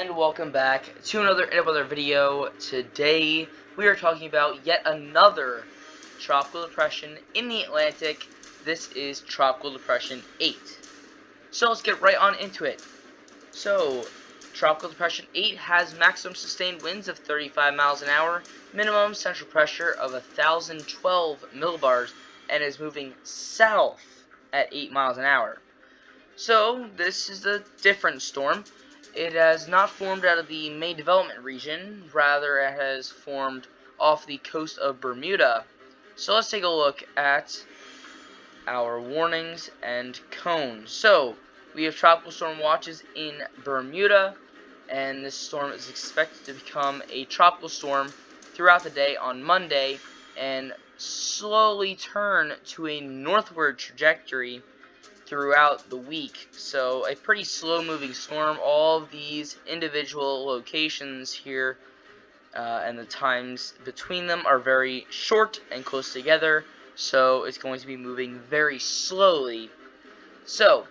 and welcome back to another video. Today we are talking about yet another tropical depression in the Atlantic. This is Tropical Depression 8. So let's get right on into it. So, Tropical Depression 8 has maximum sustained winds of 35 miles an hour, minimum central pressure of 1,012 millibars, and is moving south at 8 miles an hour. So, this is a different storm. It has not formed out of the main development region, rather it has formed off the coast of Bermuda. So let's take a look at our warnings and cones. So, we have tropical storm watches in Bermuda, and this storm is expected to become a tropical storm throughout the day on Monday, and slowly turn to a northward trajectory throughout the week. So a pretty slow moving storm. All of these individual locations here and the times between them are very short and close together, so it's going to be moving very slowly. So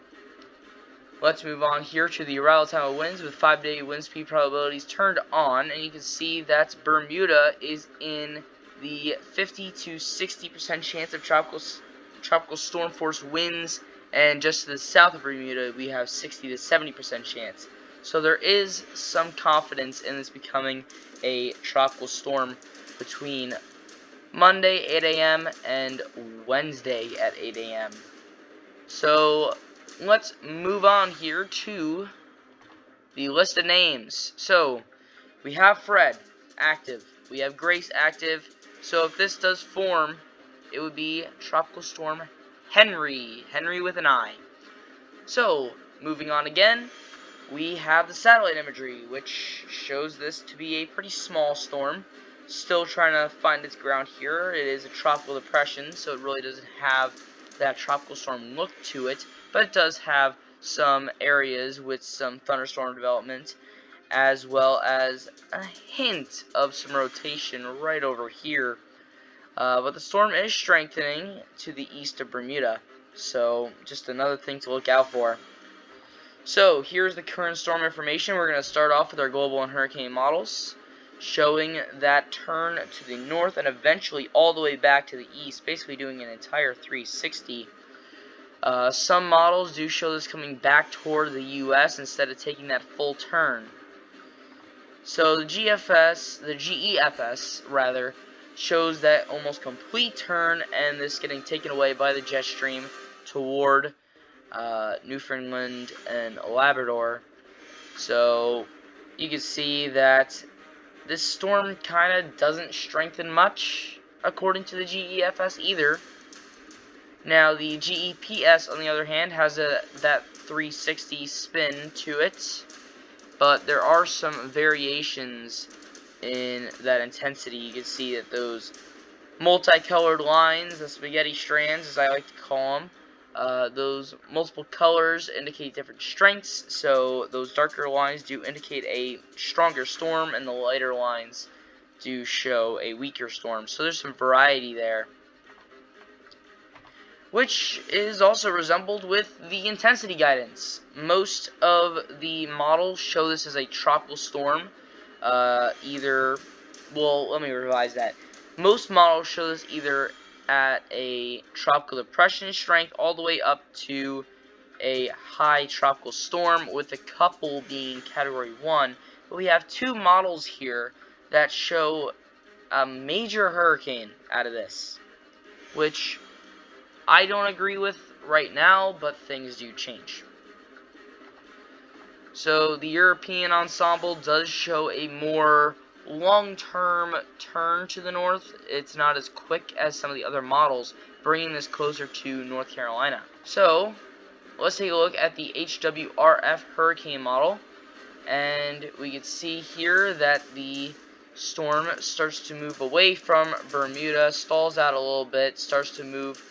let's move on here to the arrival time of winds with 5-day wind speed probabilities turned on, and you can see that Bermuda is in the 50 to 60% chance of tropical storm force winds, and just to the south of Bermuda we have 60 to 70% chance. So there is some confidence in this becoming a tropical storm between Monday 8 a.m. and Wednesday at 8 a.m. So let's move on here to the list of names. So we have Fred active, we have Grace active. So if this does form, it would be Tropical Storm Henri with an I. So moving on again, we have the satellite imagery, which shows this to be a pretty small storm. Still trying to find its ground here. It is a tropical depression, so it really doesn't have that tropical storm look to it, but it does have some areas with some thunderstorm development, as well as a hint of some rotation right over here. But the storm is strengthening to the east of Bermuda, so just another thing to look out for. So here's the current storm information. We're going to start off with our global and hurricane models, showing that turn to the north and eventually all the way back to the east, basically doing an entire 360. Some models do show this coming back toward the U.S. instead of taking that full turn. So the GEFS rather, shows that almost complete turn, and this getting taken away by the jet stream toward Newfoundland and Labrador. So you can see that this storm kind of doesn't strengthen much according to the GEFS either. Now the GEPS on the other hand has that 360 spin to it, but there are some variations in that intensity. You can see that those multicolored lines, the spaghetti strands as I like to call them, those multiple colors indicate different strengths. So those darker lines do indicate a stronger storm, and the lighter lines do show a weaker storm. So there's some variety there, which is also resembled with the intensity guidance. Most of the models show this as a tropical storm. Let me revise that. Most models show this either at a tropical depression strength all the way up to a high tropical storm, with a couple being category 1. But we have two models here that show a major hurricane out of this, which I don't agree with right now, but things do change. So the European ensemble does show a more long-term turn to the north. It's not as quick as some of the other models, bringing this closer to North Carolina. So let's take a look at the Hwrf hurricane model, and we can see here that the storm starts to move away from Bermuda, stalls out a little bit, starts to move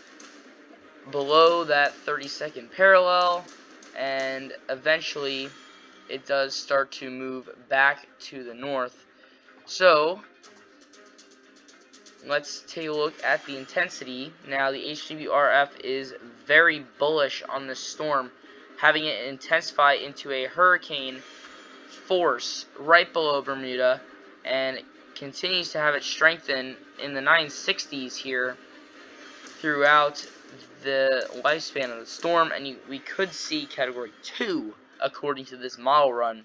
below that 32nd parallel, and eventually it does start to move back to the north. So let's take a look at the intensity. Now the Hwrf is very bullish on this storm, having it intensify into a hurricane force right below Bermuda, and it continues to have it strengthen in the 960s here throughout the lifespan of the storm, and we could see Category 2 according to this model run.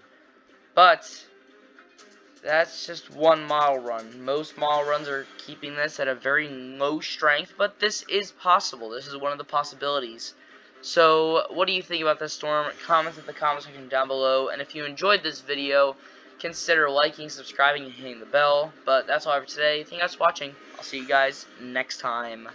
But that's just one model run. Most model runs are keeping this at a very low strength, but this is possible. This is one of the possibilities. So, what do you think about this storm? Comment in the comment section down below, and if you enjoyed this video, consider liking, subscribing, and hitting the bell. But that's all I have for today. Thank you guys for watching. I'll see you guys next time.